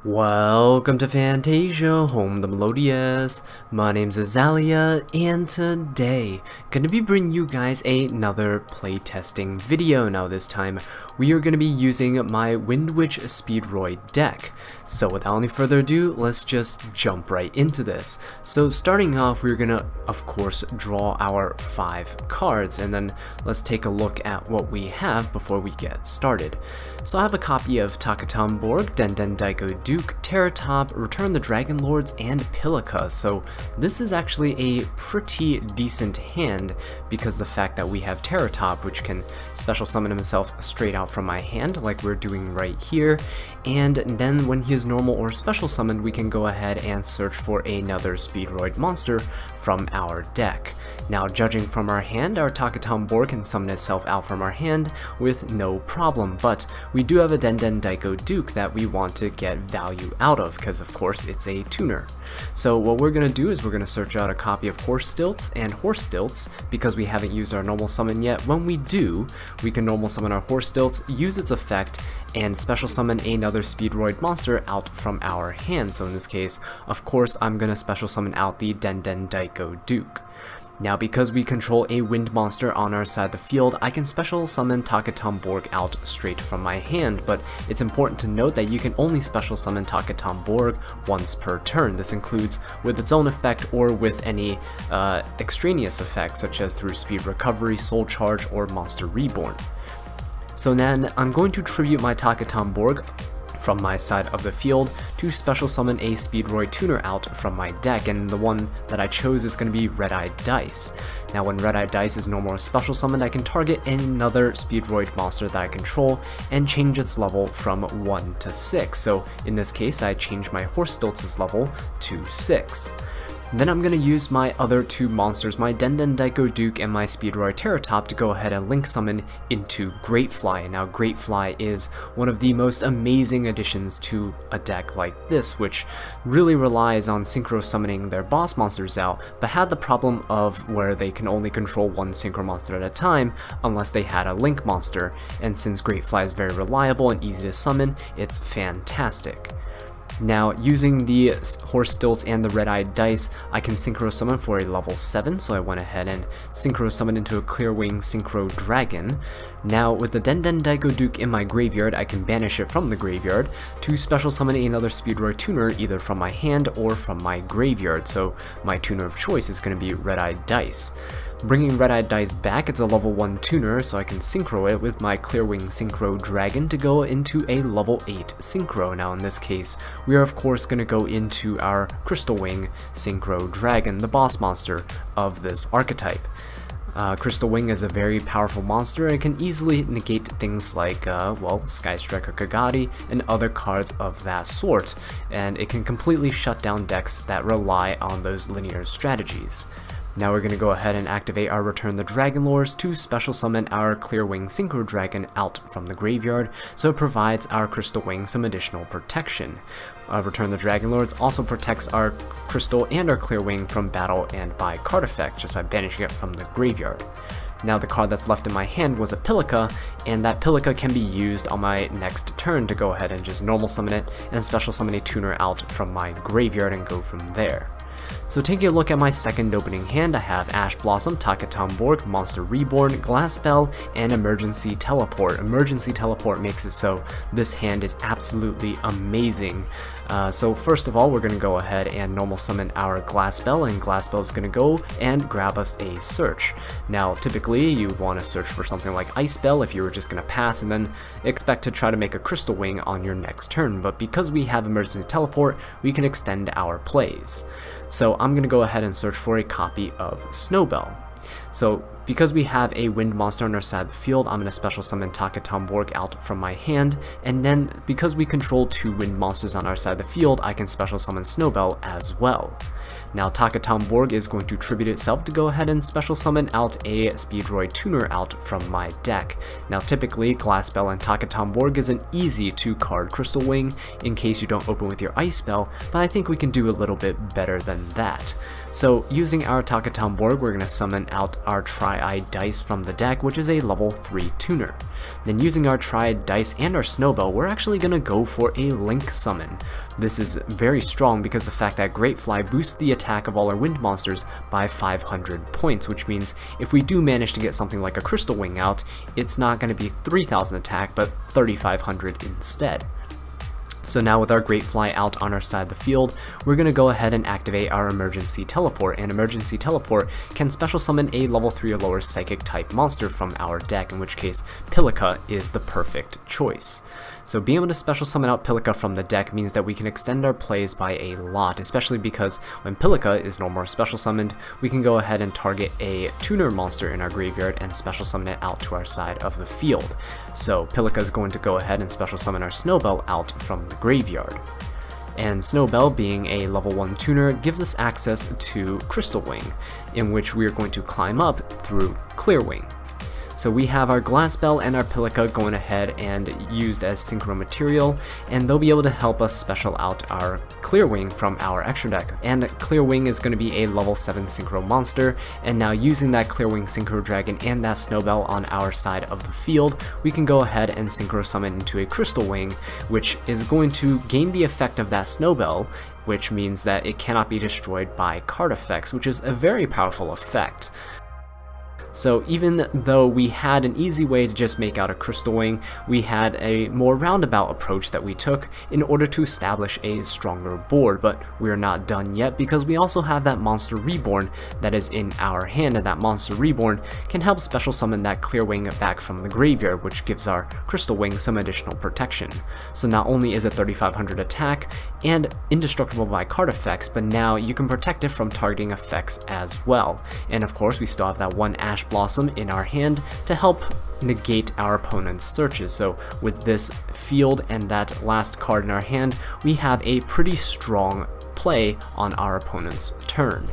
Welcome to Fantasia, home of the Melodious. My name's Azallea, and today, gonna be bringing you guys another playtesting video. Now this time, we are gonna be using my Windwitch Speedroid deck. So without any further ado, let's just jump right into this. So starting off, we're gonna, of course, draw our 5 cards, and then let's take a look at what we have before we get started. So I have a copy of Takaton Borg, Den Daiko Duke, Terratop, Return the Dragon Lords, and Pilica. So this is actually a pretty decent hand because the fact that we have Terratop, which can special summon himself straight out from my hand like we're doing right here, and then when he is normal or special summoned, we can go ahead and search for another Speedroid monster from our deck. Now, judging from our hand, our Takaton Borg can summon itself out from our hand with no problem, but we do have a Den Daiko Duke that we want to get value out of because, of course, it's a tuner. So what we're going to do is we're going to search out a copy of Horse Stilts and Horse Stilts because we haven't used our normal summon yet. When we do, we can normal summon our Horse Stilts, use its effect, and special summon another Speedroid monster out from our hand. So in this case, of course, I'm going to special summon out the Den Daiko Duke. Now, because we control a wind monster on our side of the field, I can special summon Takaton Borg out straight from my hand, but it's important to note that you can only special summon Takaton Borg once per turn. This includes with its own effect or with any extraneous effects such as through speed recovery, soul charge, or monster reborn. So then I'm going to tribute my Takaton Borg from my side of the field to special summon a Speedroid tuner out from my deck, and the one that I chose is going to be Red-Eyed Dice. Now when Red-Eyed Dice is normal or special summoned, I can target another Speedroid monster that I control and change its level from 1 to 6. So in this case, I change my Horse Stilts' level to 6. Then I'm going to use my other 2 monsters, my Den Daiko Duke and my Speedroid Terratop, to go ahead and link summon into Greatfly. Now Greatfly is one of the most amazing additions to a deck like this, which really relies on synchro summoning their boss monsters out, but had the problem of where they can only control one synchro monster at a time unless they had a link monster, and since Greatfly is very reliable and easy to summon, it's fantastic. Now, using the Horse Stilts and the Red-Eyed Dice, I can Synchro Summon for a level 7, so I went ahead and Synchro Summoned into a Clearwing Synchro Dragon. Now, with the Den Daiko Duke in my graveyard, I can banish it from the graveyard to special summon another Speedroid tuner either from my hand or from my graveyard, so my tuner of choice is going to be Red-Eyed Dice. Bringing Red-Eyed Dice back, it's a level 1 tuner, so I can synchro it with my Clearwing Synchro Dragon to go into a level 8 synchro. Now in this case, we are of course going to go into our Crystal Wing Synchro Dragon, the boss monster of this archetype. Crystal Wing is a very powerful monster and can easily negate things like, well, Sky Striker Kagati and other cards of that sort, and it can completely shut down decks that rely on those linear strategies. Now we're going to go ahead and activate our Return the Dragon Lords to special summon our Clearwing Synchro Dragon out from the graveyard, so it provides our Crystal Wing some additional protection. Return the Dragon Lords also protects our Crystal and our Clearwing from battle and by card effect, just by banishing it from the graveyard. Now the card that's left in my hand was a Pilica, and that Pilica can be used on my next turn to go ahead and just normal summon it and special summon a tuner out from my graveyard and go from there. So taking a look at my second opening hand, I have Ash Blossom, Takaton Borg, Monster Reborn, Glass Spell, and Emergency Teleport. Emergency Teleport makes it so this hand is absolutely amazing. So first of all, we're going to go ahead and normal summon our Glass Spell, and Glass Spell is going to go and grab us a search. Now typically you would want to search for something like Ice Spell if you were just going to pass and then expect to try to make a Crystal Wing on your next turn, but because we have Emergency Teleport, we can extend our plays. So I'm going to go ahead and search for a copy of Snowbell. So because we have a wind monster on our side of the field, I'm going to special summon Takaton Borg out from my hand, and then because we control 2 wind monsters on our side of the field, I can special summon Snowbell as well. Now Takaton Borg is going to tribute itself to go ahead and special summon out a Speedroid tuner out from my deck. Now typically Glass Spell and Takaton Borg is an easy 2-card Crystal Wing in case you don't open with your Ice Spell, but I think we can do a little bit better than that. So using our Takaton Borg, we're going to summon out our Tri-Eyed Dice from the deck, which is a level 3 tuner. Then using our Tri-Eyed Dice and our Snowbell, we're actually going to go for a Link summon. This is very strong because the fact that Great Fly boosts the attack of all our wind monsters by 500 points, which means if we do manage to get something like a Crystal Wing out, it's not going to be 3000 attack, but 3500 instead. So now with our Great Fly out on our side of the field, we're going to go ahead and activate our Emergency Teleport, and Emergency Teleport can special summon a level 3 or lower Psychic type monster from our deck, in which case Pilika is the perfect choice. So being able to special summon out Pilika from the deck means that we can extend our plays by a lot, especially because when Pilika is no more special summoned, we can go ahead and target a tuner monster in our graveyard and special summon it out to our side of the field. So Pilika is going to go ahead and special summon our Snowbell out from the graveyard. And Snowbell, being a level 1 tuner, gives us access to Crystal Wing, in which we are going to climb up through Clear Wing. So we have our Glass Bell and our Pilika going ahead and used as synchro material, and they'll be able to help us special out our Clear Wing from our extra deck. And Clear Wing is going to be a level 7 synchro monster, and now using that Clear Wing Synchro Dragon and that Snowbell on our side of the field, we can go ahead and synchro summon into a Crystal Wing, which is going to gain the effect of that Snowbell, which means that it cannot be destroyed by card effects, which is a very powerful effect. So even though we had an easy way to just make out a Crystal Wing, we had a more roundabout approach that we took in order to establish a stronger board, but we're not done yet because we also have that Monster Reborn that is in our hand, and that Monster Reborn can help special summon that Clear Wing back from the graveyard, which gives our Crystal Wing some additional protection. So not only is it 3500 attack and indestructible by card effects, but now you can protect it from targeting effects as well. And of course we still have that one Ash Blossom in our hand to help negate our opponent's searches. So with this field and that last card in our hand, we have a pretty strong play on our opponent's turn.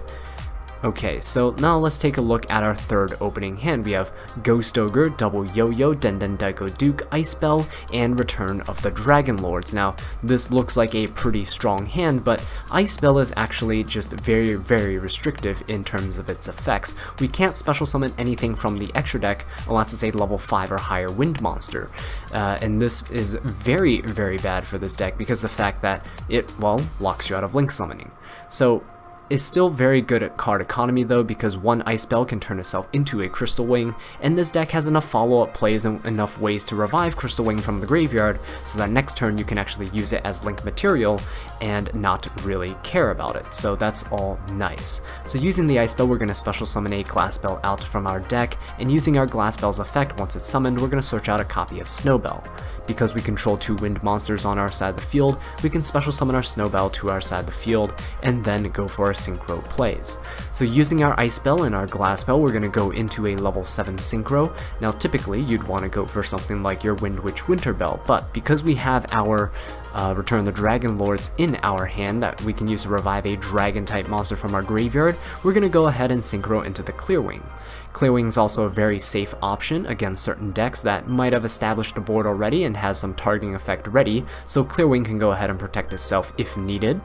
Okay, so now let's take a look at our third opening hand. We have Ghost Ogre, Double Yo-Yo, Den Daiko Duke, Ice Bell, and Return of the Dragon Lords. Now, this looks like a pretty strong hand, but Ice Bell is actually just very, very restrictive in terms of its effects. We can't special summon anything from the extra deck unless it's a level 5 or higher wind monster. And this is very, very bad for this deck because the fact that it, well, locks you out of link summoning. So is still very good at card economy though, because one Ice Bell can turn itself into a Crystal Wing, and this deck has enough follow-up plays and enough ways to revive Crystal Wing from the graveyard so that next turn you can actually use it as link material and not really care about it. So that's all nice. So using the Ice Bell, we're going to special summon a Glass Bell out from our deck, and using our Glass Bell's effect, once it's summoned, we're going to search out a copy of Snowbell. Because we control 2 wind monsters on our side of the field, we can special summon our Snowbell to our side of the field and then go for our synchro plays. So using our Ice Bell and our Glass Bell, we're going to go into a level 7 synchro. Now typically you'd want to go for something like your Windwitch Winter Bell, but because we have our Return the Dragon Lords in our hand that we can use to revive a dragon type monster from our graveyard, we're going to go ahead and synchro into the Clear Wing. Clear Wing is also a very safe option against certain decks that might have established a board already and has some targeting effect ready, so Clear Wing can go ahead and protect itself if needed.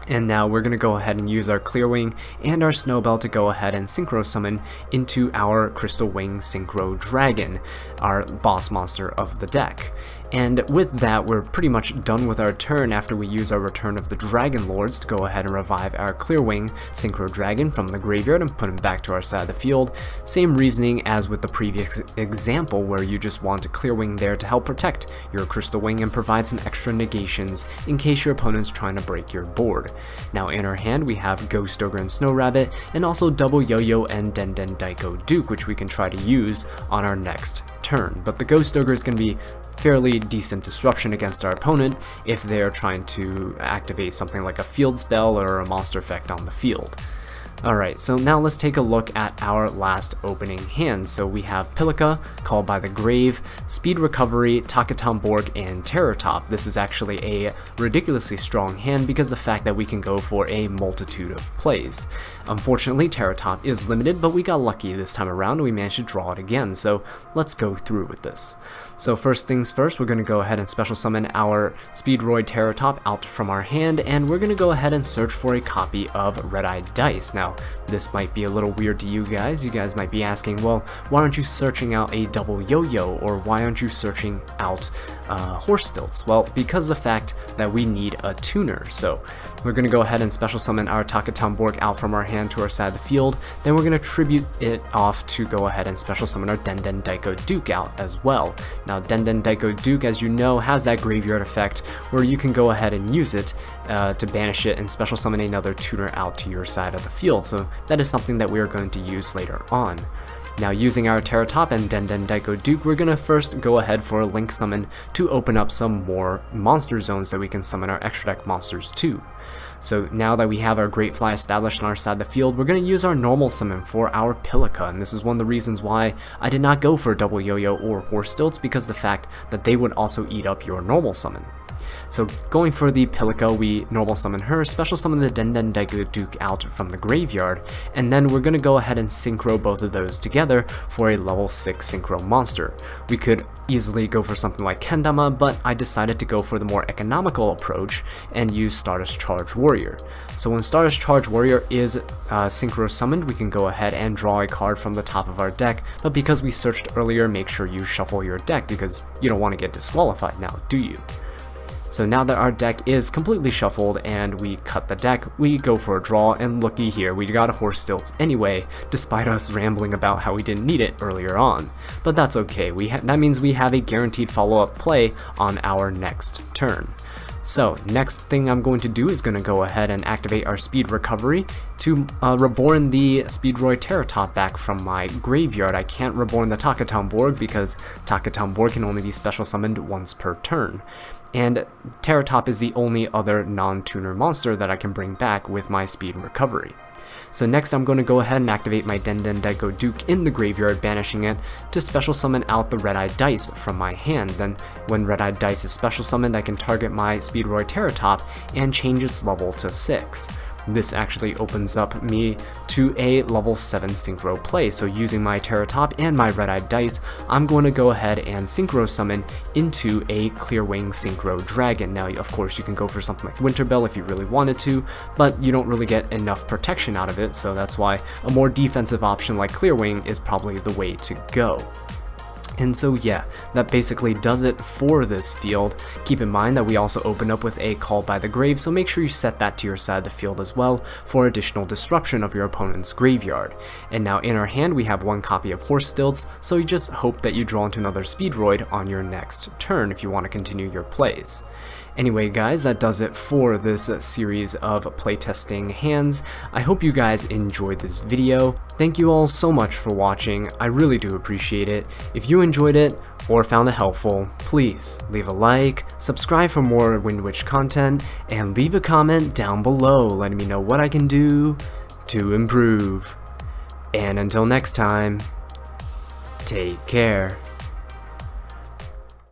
And now we're going to go ahead and use our Clear Wing and our Snowbell to go ahead and synchro summon into our Crystal Wing Synchro Dragon, our boss monster of the deck. And with that, we're pretty much done with our turn after we use our Return of the Dragon Lords to go ahead and revive our Clear Wing Synchro Dragon from the graveyard and put him back to our side of the field. Same reasoning as with the previous example where you just want a Clear Wing there to help protect your Crystal Wing and provide some extra negations in case your opponent's trying to break your board. Now in our hand we have Ghost Ogre and Snow Rabbit, and also Double Yo-Yo and Den Daiko Duke, which we can try to use on our next turn. But the Ghost Ogre is going to be fairly decent disruption against our opponent if they're trying to activate something like a field spell or a monster effect on the field. Alright, so now let's take a look at our last opening hand. So we have Pilika, Called by the Grave, Speed Recovery, Takatan Borg, and Terror Top. This is actually a ridiculously strong hand because of the fact that we can go for a multitude of plays. Unfortunately, Terror Top is limited, but we got lucky this time around and we managed to draw it again, so let's go through with this. So first things first, we're going to go ahead and special summon our Speedroid Terror Top out from our hand, and we're going to go ahead and search for a copy of Red-Eyed Dice. Now, Now, this might be a little weird to you guys. You guys might be asking, well, why aren't you searching out a double yo-yo, or why aren't you searching out horse stilts? Well, because of the fact that we need a tuner. So we're going to go ahead and special summon our Takatamborg out from our hand to our side of the field. Then we're going to tribute it off to go ahead and special summon our Denden Daiko Duke out as well. Now, Denden Daiko Duke, as you know, has that graveyard effect where you can go ahead and use it to banish it and special summon another tuner out to your side of the field. So that is something that we are going to use later on. Now, using our Terratop and Denden Daiko Duke, we're going to first go ahead for a Link Summon to open up some more monster zones that we can summon our extra deck monsters to. So now that we have our Great Fly established on our side of the field, we're going to use our normal summon for our Pilica, and this is one of the reasons why I did not go for double yo-yo or horse stilts, because of the fact that they would also eat up your normal summon. So going for the Pilica, we normal summon her, special summon the Denden Daiko Duke out from the graveyard, and then we're going to go ahead and synchro both of those together for a level 6 synchro monster. We could easily go for something like Kendama, but I decided to go for the more economical approach and use Stardust Charge Warrior. So when Stardust Charge Warrior is synchro summoned, we can go ahead and draw a card from the top of our deck, but because we searched earlier, make sure you shuffle your deck because you don't want to get disqualified now, do you? So now that our deck is completely shuffled and we cut the deck, we go for a draw, and looky here, we got a horse stilts anyway, despite us rambling about how we didn't need it earlier on. But that's okay, that means we have a guaranteed follow-up play on our next turn. So, next thing I'm going to do is going to go ahead and activate our Speed Recovery to reborn the Speedroid Terratop back from my graveyard. I can't reborn the Takatamborg because Takatamborg can only be special summoned once per turn. And Terratop is the only other non-tuner monster that I can bring back with my Speed Recovery. So next I'm going to go ahead and activate my Denden Daiko Duke in the graveyard, banishing it to special summon out the Red-Eyed Dice from my hand. Then when Red-Eyed Dice is special summoned, I can target my Speedroid Terratop and change its level to 6. This actually opens up me to a level 7 synchro play, so using my Terratop and my Red-Eyed Dice, I'm going to go ahead and synchro summon into a Clearwing Synchro Dragon. Now, of course, you can go for something like Winterbell if you really wanted to, but you don't really get enough protection out of it, so that's why a more defensive option like Clearwing is probably the way to go. And so yeah, that basically does it for this field. Keep in mind that we also open up with a Call by the Grave, so make sure you set that to your side of the field as well for additional disruption of your opponent's graveyard. And now in our hand we have one copy of Horse Stilts, so you just hope that you draw into another Speedroid on your next turn if you want to continue your plays. Anyway guys, that does it for this series of playtesting hands. I hope you guys enjoyed this video. Thank you all so much for watching, I really do appreciate it. If you enjoyed it or found it helpful, please leave a like, subscribe for more Windwitch content, and leave a comment down below letting me know what I can do to improve. And until next time, take care.